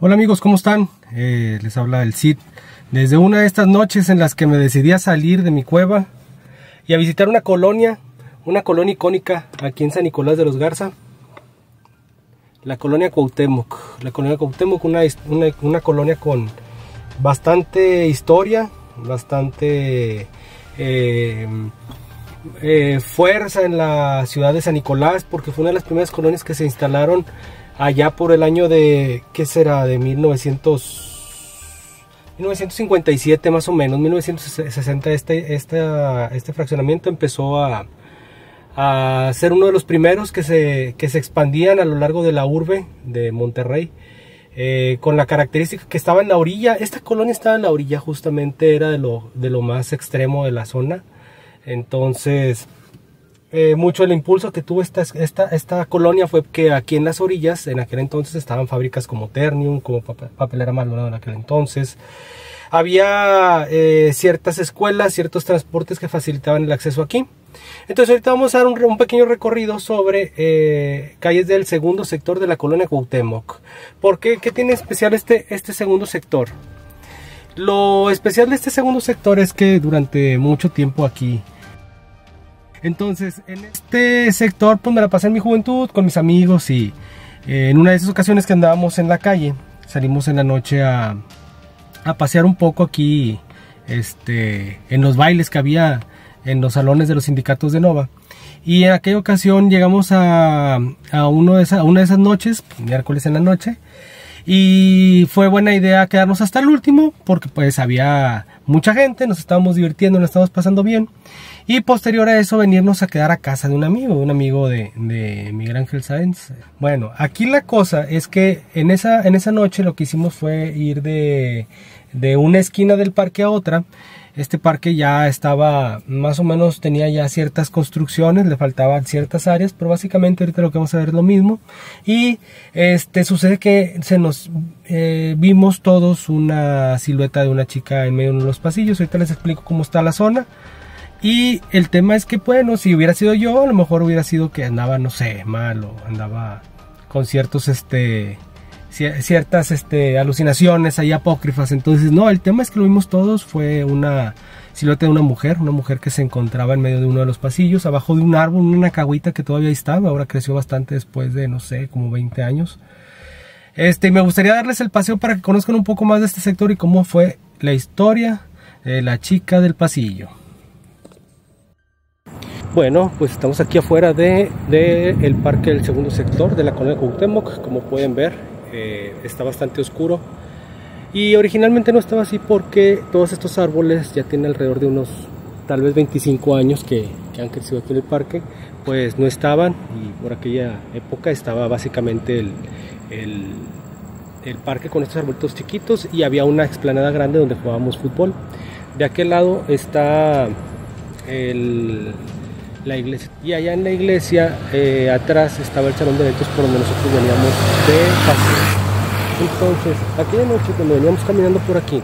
Hola amigos, ¿cómo están? Les habla el Cid. Desde una de estas noches en las que me decidí a salir de mi cueva y a visitar una colonia icónica aquí en San Nicolás de los Garza, la colonia Cuauhtémoc. La colonia Cuauhtémoc, una colonia con bastante historia, bastante fuerza en la ciudad de San Nicolás, porque fue una de las primeras colonias que se instalaron allá por el año de, ¿qué será? De 1957 más o menos, 1960 este fraccionamiento empezó a ser uno de los primeros que se expandían a lo largo de la urbe de Monterrey, con la característica que estaba en la orilla. Esta colonia estaba en la orilla, justamente era de lo más extremo de la zona. Entonces mucho el impulso que tuvo esta colonia fue que aquí en las orillas, en aquel entonces, estaban fábricas como Ternium, como Papelera Maldonado en aquel entonces. Había ciertas escuelas, ciertos transportes que facilitaban el acceso aquí. Entonces ahorita vamos a dar un pequeño recorrido sobre calles del segundo sector de la colonia Cuauhtémoc. ¿Por qué? ¿Qué tiene especial este segundo sector? Lo especial de este segundo sector es que durante mucho tiempo aquí, entonces en este sector pues me la pasé en mi juventud con mis amigos, y en una de esas ocasiones que andábamos en la calle, salimos en la noche a pasear un poco aquí, en los bailes que había en los salones de los sindicatos de Nova. Y en aquella ocasión llegamos a una de esas noches, miércoles en la noche, y fue buena idea quedarnos hasta el último porque pues había mucha gente, nos estábamos divirtiendo, nos estábamos pasando bien, y posterior a eso venirnos a quedar a casa de un amigo de Miguel Ángel Sáenz. Bueno, aquí la cosa es que en esa noche lo que hicimos fue ir de una esquina del parque a otra. Este parque ya estaba, más o menos tenía ya ciertas construcciones, le faltaban ciertas áreas, pero básicamente ahorita lo que vamos a ver es lo mismo. Y sucede que vimos todos una silueta de una chica en medio de los pasillos. Ahorita les explico cómo está la zona. Y el tema es que, bueno, si hubiera sido yo, a lo mejor hubiera sido que andaba, no sé, mal, o andaba con ciertas alucinaciones ahí apócrifas. Entonces no, el tema es que lo vimos todos, fue una silueta de una mujer que se encontraba en medio de uno de los pasillos, abajo de un árbol, una cahuita que todavía estaba, ahora creció bastante después de, no sé, como 20 años. Me gustaría darles el paseo para que conozcan un poco más de este sector y cómo fue la historia de la chica del pasillo. Bueno, pues estamos aquí afuera del parque del segundo sector de la colonia Cuauhtémoc. Como pueden ver, está bastante oscuro, y originalmente no estaba así porque todos estos árboles ya tienen alrededor de unos tal vez 25 años que han crecido aquí en el parque, pues no estaban, y por aquella época estaba básicamente el parque con estos arbolitos chiquitos, y había una explanada grande donde jugábamos fútbol. De aquel lado está la iglesia, y allá en la iglesia atrás estaba el salón de eventos por donde nosotros veníamos de paseo. Entonces aquella noche cuando veníamos caminando por aquí,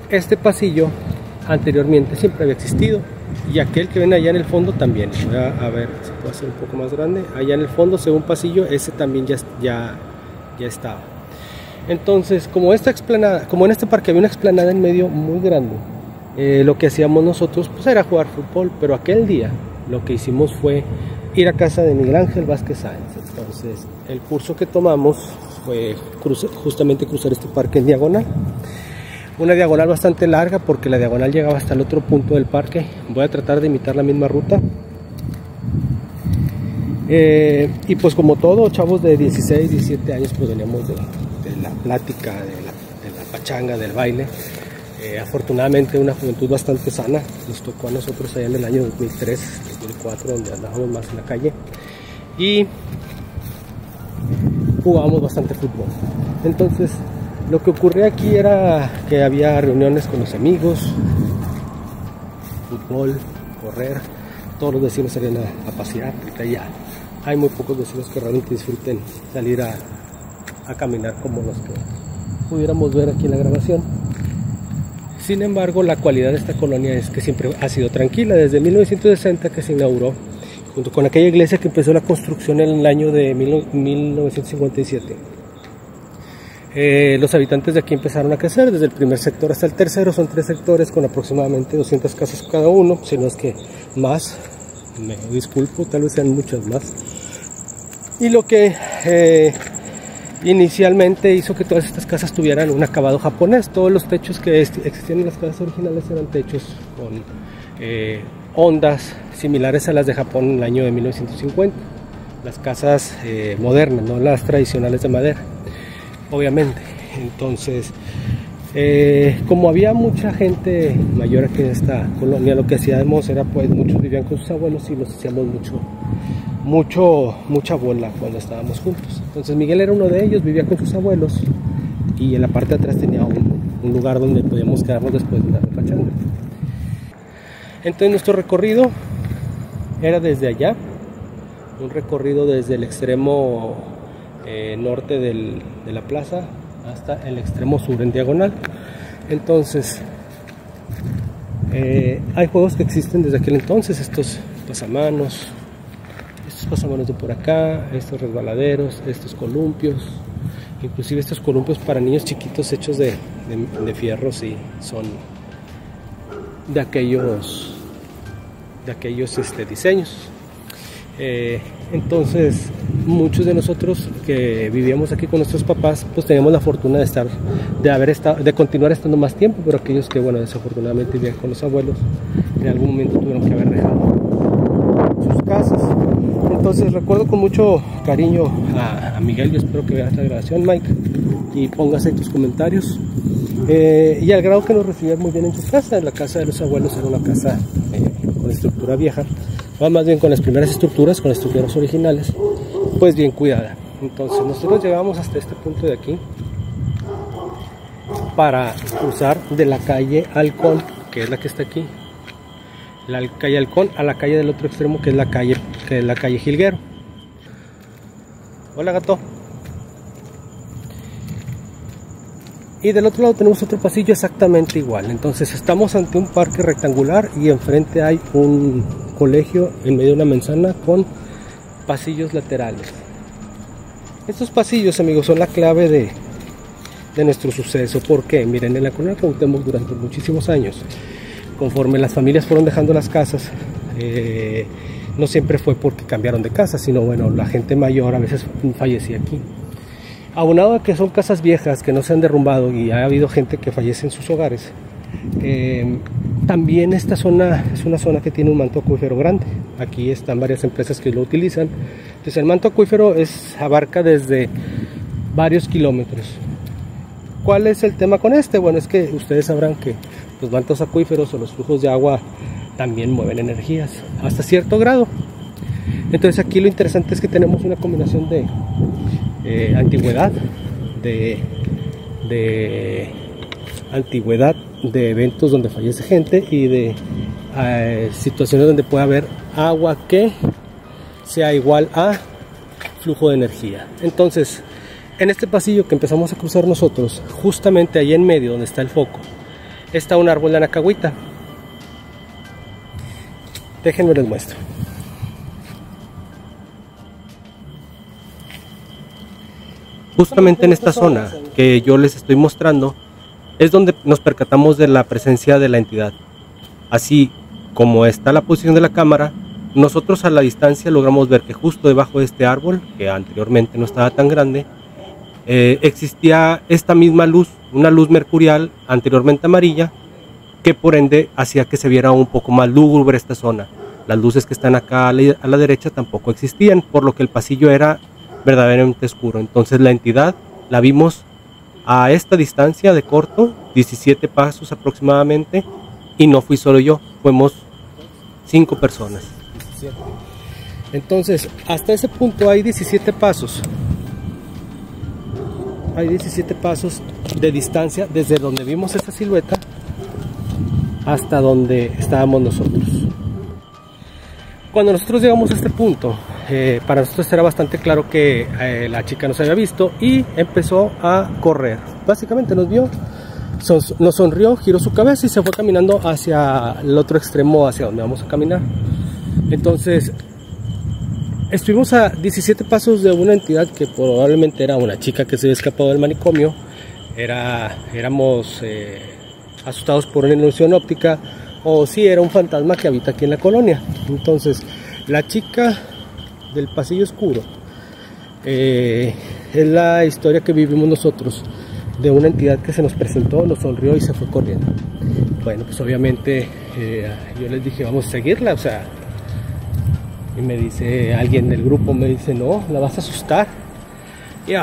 este pasillo anteriormente siempre había existido, y aquel que ven allá en el fondo también. Voy a ver si puedo hacer un poco más grande. Allá en el fondo se ve un pasillo, ese también ya estaba. Entonces, como en este parque había una explanada en medio muy grande, lo que hacíamos nosotros pues era jugar fútbol. Pero aquel día lo que hicimos fue ir a casa de Miguel Ángel Vázquez Sáenz. Entonces el curso que tomamos fue justamente cruzar este parque en diagonal, una diagonal bastante larga porque la diagonal llegaba hasta el otro punto del parque. Voy a tratar de imitar la misma ruta, y pues como todo chavos de 16, 17 años, pues veníamos de la plática, de la pachanga, del baile. Afortunadamente una juventud bastante sana. Nos tocó a nosotros allá en el año 2003, 2004, donde andábamos más en la calle y jugábamos bastante fútbol. Entonces lo que ocurría aquí era que había reuniones con los amigos, fútbol, correr. Todos los vecinos salían a pasear, porque ya hay muy pocos vecinos que realmente disfruten salir a caminar como los que pudiéramos ver aquí en la grabación. Sin embargo, la cualidad de esta colonia es que siempre ha sido tranquila. Desde 1960 que se inauguró, junto con aquella iglesia que empezó la construcción en el año de 1957. los habitantes de aquí empezaron a crecer desde el primer sector hasta el tercero. Son 3 sectores con aproximadamente 200 casas cada uno, si no es que más, me disculpo, tal vez sean muchas más. Y lo que inicialmente hizo que todas estas casas tuvieran un acabado japonés. Todos los techos que existían en las casas originales eran techos con ondas similares a las de Japón en el año de 1950. Las casas modernas, no las tradicionales de madera, obviamente. Entonces, como había mucha gente mayor aquí en esta colonia, lo que hacíamos era, pues, muchos vivían con sus abuelos y los hacíamos mucha bola cuando estábamos juntos. Entonces Miguel era uno de ellos, vivía con sus abuelos y en la parte de atrás tenía un lugar donde podíamos quedarnos después de una pachanga. Entonces nuestro recorrido era desde allá, un recorrido desde el extremo norte de la plaza hasta el extremo sur en diagonal. Entonces hay juegos que existen desde aquel entonces, estos pasamanos de por acá, estos resbaladeros, estos columpios, inclusive estos columpios para niños chiquitos hechos de fierros, y son de aquellos diseños. Entonces muchos de nosotros que vivíamos aquí con nuestros papás, pues teníamos la fortuna de continuar estando más tiempo, pero aquellos que, bueno, desafortunadamente vivían con los abuelos, en algún momento tuvieron que haber dejado sus casas. Entonces recuerdo con mucho cariño a Miguel. Yo espero que veas la grabación, Mike, y pongas ahí tus comentarios. Y al grado que nos recibieron muy bien en su casa. La casa de los abuelos era una casa con estructura vieja, más bien con las primeras estructuras, con estructuras originales, pues bien cuidada. Entonces nosotros llegamos hasta este punto de aquí para cruzar de la calle Halcón, que es la que está aquí, la calle Halcón, a la calle del otro extremo, que es la calle Jilguero. Hola, gato. Y del otro lado tenemos otro pasillo exactamente igual. Entonces estamos ante un parque rectangular y enfrente hay un colegio en medio de una manzana con pasillos laterales. Estos pasillos, amigos, son la clave de nuestro suceso. ¿Por qué? Miren, en la colonia Cuauhtémoc durante muchísimos años, conforme las familias fueron dejando las casas, no siempre fue porque cambiaron de casa, sino, bueno, la gente mayor a veces fallecía aquí. Aunado a que son casas viejas que no se han derrumbado y ha habido gente que fallece en sus hogares, también esta zona es una zona que tiene un manto acuífero grande. Aquí están varias empresas que lo utilizan. Entonces el manto acuífero abarca desde varios kilómetros. ¿Cuál es el tema con este? Bueno, es que ustedes sabrán que los mantos acuíferos o los flujos de agua también mueven energías hasta cierto grado. Entonces aquí lo interesante es que tenemos una combinación de antigüedad, de eventos donde fallece gente y de situaciones donde puede haber agua que sea igual a flujo de energía. Entonces, en este pasillo que empezamos a cruzar nosotros, justamente ahí en medio donde está el foco, está un árbol de anacahuita. Déjenme les muestro. Justamente en esta zona que yo les estoy mostrando es donde nos percatamos de la presencia de la entidad. Así como está la posición de la cámara, nosotros a la distancia logramos ver que justo debajo de este árbol, que anteriormente no estaba tan grande, existía esta misma luz, una luz mercurial anteriormente amarilla, que por ende hacía que se viera un poco más lúgubre esta zona. Las luces que están acá a la derecha tampoco existían, por lo que el pasillo era verdaderamente oscuro. Entonces la entidad la vimos a esta distancia de corto, 17 pasos aproximadamente, y no fui solo yo, fuimos 5 personas. 17. Entonces hasta ese punto hay 17 pasos. Hay 17 pasos de distancia desde donde vimos esta silueta hasta donde estábamos nosotros. Cuando nosotros llegamos a este punto, para nosotros era bastante claro que la chica nos había visto y empezó a correr. Básicamente nos vio, nos sonrió, giró su cabeza y se fue caminando hacia el otro extremo, hacia donde vamos a caminar. Entonces estuvimos a 17 pasos de una entidad que probablemente era una chica que se había escapado del manicomio éramos asustados por una ilusión óptica o si era un fantasma que habita aquí en la colonia. Entonces, la chica del pasillo oscuro es la historia que vivimos nosotros de una entidad que se nos presentó, nos sonrió y se fue corriendo. Bueno, pues obviamente yo les dije, vamos a seguirla, o sea, y me dice alguien del grupo, me dice, no, la vas a asustar. Y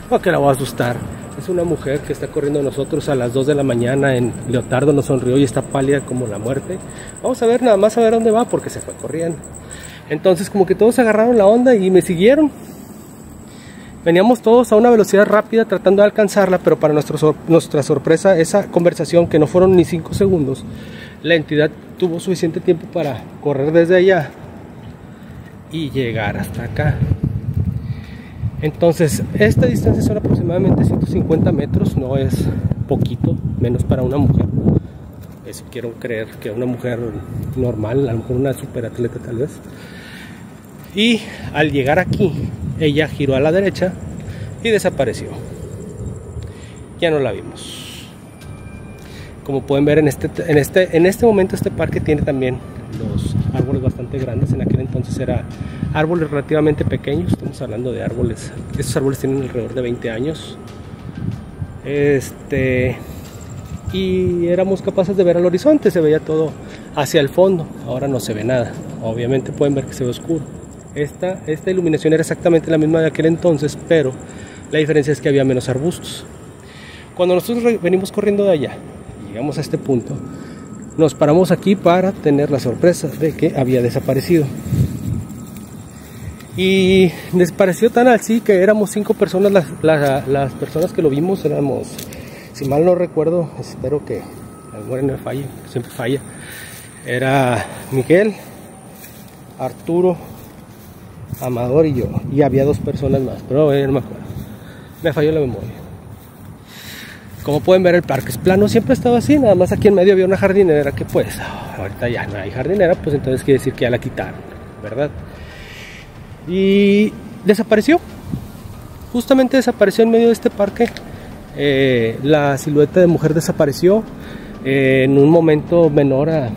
¿por qué la voy a asustar? Es una mujer que está corriendo a nosotros a las 2 de la mañana en leotardo, nos sonrió y está pálida como la muerte. Vamos a ver, nada más a ver dónde va, porque se fue corriendo. Entonces como que todos agarraron la onda y me siguieron. Veníamos todos a una velocidad rápida tratando de alcanzarla, pero para nuestra sorpresa, esa conversación que no fueron ni 5 segundos, la entidad tuvo suficiente tiempo para correr desde allá y llegar hasta acá. Entonces, esta distancia son aproximadamente 150 metros, no es poquito, menos para una mujer. Eso quiero creer que una mujer normal, a lo mejor una superatleta tal vez. Y al llegar aquí, ella giró a la derecha y desapareció. Ya no la vimos. Como pueden ver en este momento este parque tiene también los árboles bastante grandes. En aquel entonces eran árboles relativamente pequeños. Estamos hablando de árboles. Estos árboles tienen alrededor de 20 años. Y éramos capaces de ver al horizonte. Se veía todo hacia el fondo. Ahora no se ve nada. Obviamente pueden ver que se ve oscuro. Esta iluminación era exactamente la misma de aquel entonces, pero la diferencia es que había menos arbustos. Cuando nosotros venimos corriendo de allá, llegamos a este punto, nos paramos aquí para tener la sorpresa de que había desaparecido. Y desapareció tan así que éramos 5 personas, las personas que lo vimos éramos, si mal no recuerdo, espero que la memoria no me falle, siempre falla, era Miguel, Arturo, Amador y yo, y había 2 personas más, pero no me acuerdo, me falló la memoria. Como pueden ver, el parque es plano, siempre estaba así, nada más aquí en medio había una jardinera que pues ahorita ya no hay jardinera, pues entonces quiere decir que ya la quitaron, ¿verdad? Y desapareció, justamente desapareció en medio de este parque. La silueta de mujer desapareció en un momento menor a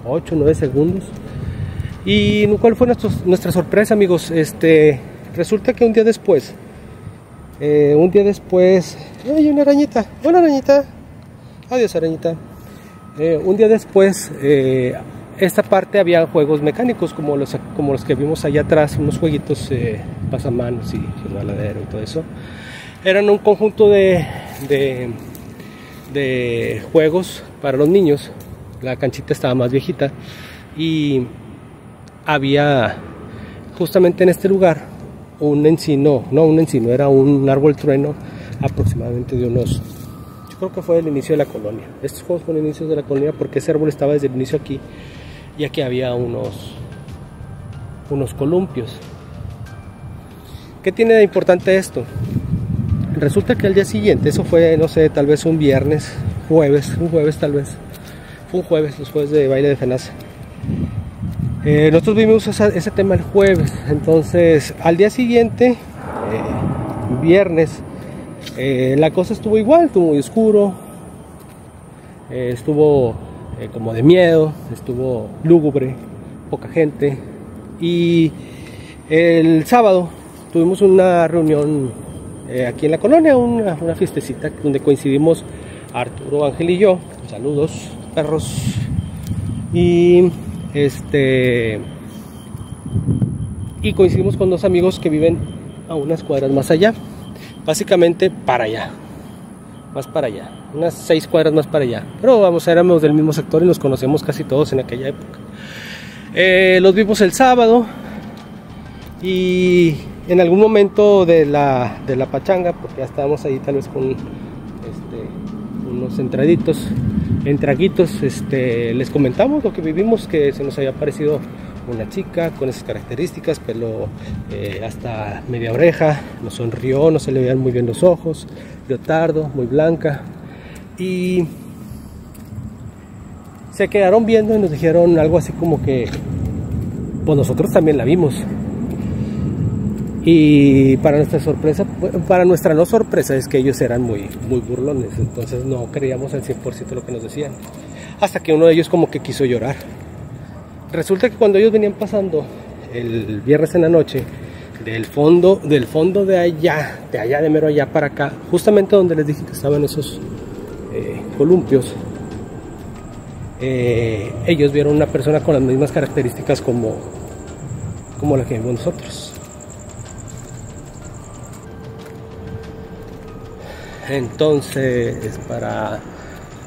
8 o 9 segundos. ¿Y cuál fue nuestra sorpresa, amigos? Resulta que un día después, ¡ay, una arañita! ¡Hola, arañita! Adiós, arañita. Un día después, esta parte había juegos mecánicos como los que vimos allá atrás, unos jueguitos pasamanos y baladero y todo eso. Eran un conjunto de juegos para los niños. La canchita estaba más viejita y había justamente en este lugar era un árbol trueno aproximadamente de unos, yo creo que fue el inicio de la colonia. Estos juegos fueron inicios de la colonia porque ese árbol estaba desde el inicio aquí y aquí había unos columpios. ¿Qué tiene de importante esto? Resulta que al día siguiente, eso fue, no sé, tal vez un jueves tal vez, fue un jueves, los jueves de baile de FENACE. Nosotros vimos ese tema el jueves, entonces al día siguiente, viernes, la cosa estuvo igual, estuvo muy oscuro, estuvo como de miedo, estuvo lúgubre, poca gente. Y el sábado tuvimos una reunión aquí en la colonia, una fiestecita donde coincidimos Arturo, Ángel y yo. Saludos, perros. Y y coincidimos con 2 amigos que viven a unas cuadras más allá, básicamente para allá, más para allá, unas 6 cuadras más para allá, pero vamos, éramos del mismo sector y nos conocemos casi todos en aquella época. Los vimos el sábado y en algún momento de la pachanga, porque ya estábamos ahí tal vez con unos traguitos, les comentamos lo que vivimos, que se nos había parecido una chica con esas características, pelo hasta media oreja, nos sonrió, no se le veían muy bien los ojos, leotardo, muy blanca, y se quedaron viendo y nos dijeron algo así como que pues nosotros también la vimos. Y para nuestra sorpresa, para nuestra no sorpresa, es que ellos eran muy burlones, entonces no creíamos al 100% lo que nos decían, hasta que uno de ellos como que quiso llorar. Resulta que cuando ellos venían pasando el viernes en la noche, del fondo de allá de mero allá para acá, justamente donde les dije que estaban esos columpios, ellos vieron una persona con las mismas características como la que vimos nosotros. Entonces, para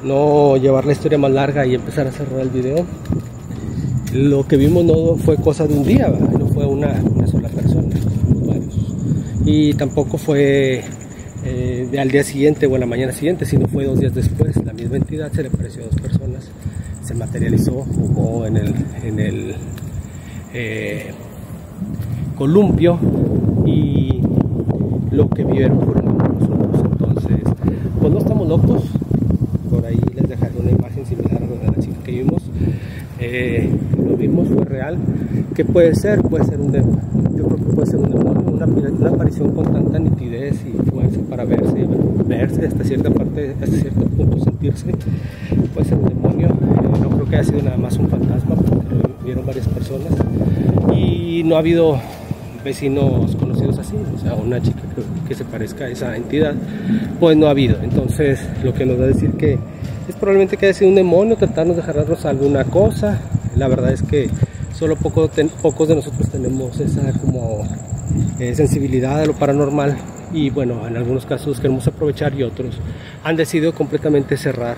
no llevar la historia más larga y empezar a cerrar el video, lo que vimos no fue cosa de un día, ¿verdad? No fue una sola persona, varios. Y tampoco fue al día siguiente o a la mañana siguiente, sino fue 2 días después. La misma entidad se le apareció a 2 personas, se materializó, jugó en el columpio, y lo que vieron fueron nosotros. Entonces, pues no estamos locos. Por ahí les dejaré una imagen similar a la chica que vimos. Lo vimos, fue real. ¿Qué puede ser? Puede ser un demonio. Yo creo que puede ser un demonio, una aparición con tanta nitidez y fuerza para verse hasta cierto punto, sentirse. Puede ser un demonio. No creo que haya sido nada más un fantasma, porque lo vieron varias personas y no ha habido vecinos conocidos así, o sea, una chica que se parezca a esa entidad, pues no ha habido. Entonces, lo que nos va a decir que es probablemente que haya sido un demonio tratarnos de jalarnos alguna cosa. La verdad es que solo pocos de nosotros tenemos esa como sensibilidad a lo paranormal, y bueno, en algunos casos queremos aprovechar, y otros han decidido completamente cerrar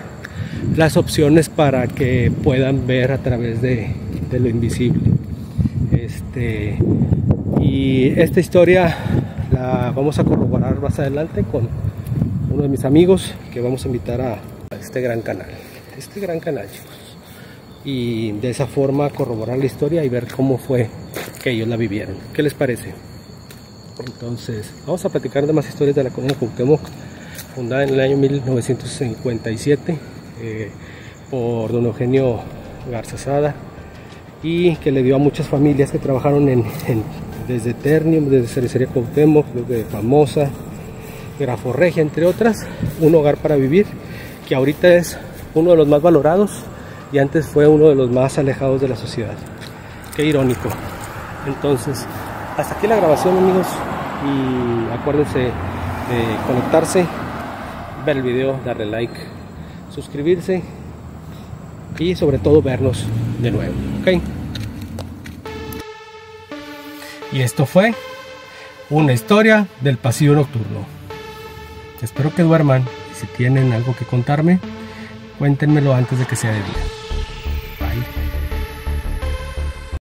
las opciones para que puedan ver a través de lo invisible. Y esta historia la vamos a corroborar más adelante con uno de mis amigos, que vamos a invitar a este gran canal, chicos, y de esa forma corroborar la historia y ver cómo fue que ellos la vivieron. ¿Qué les parece? Entonces, vamos a platicar de más historias de la colonia Cuauhtémoc, fundada en el año 1957 por don Eugenio Garza Sada, y que le dio a muchas familias que trabajaron desde Ternium, desde Cervecería Cuauhtémoc, desde Famosa, Grafo Regia, entre otras, un hogar para vivir, que ahorita es uno de los más valorados y antes fue uno de los más alejados de la sociedad. Qué irónico. Entonces, hasta aquí la grabación, amigos, y acuérdense de conectarse, ver el video, darle like, suscribirse y sobre todo vernos de nuevo, ¿ok? Y esto fue una historia del pasillo nocturno. Espero que duerman, y si tienen algo que contarme, cuéntenmelo antes de que sea de día.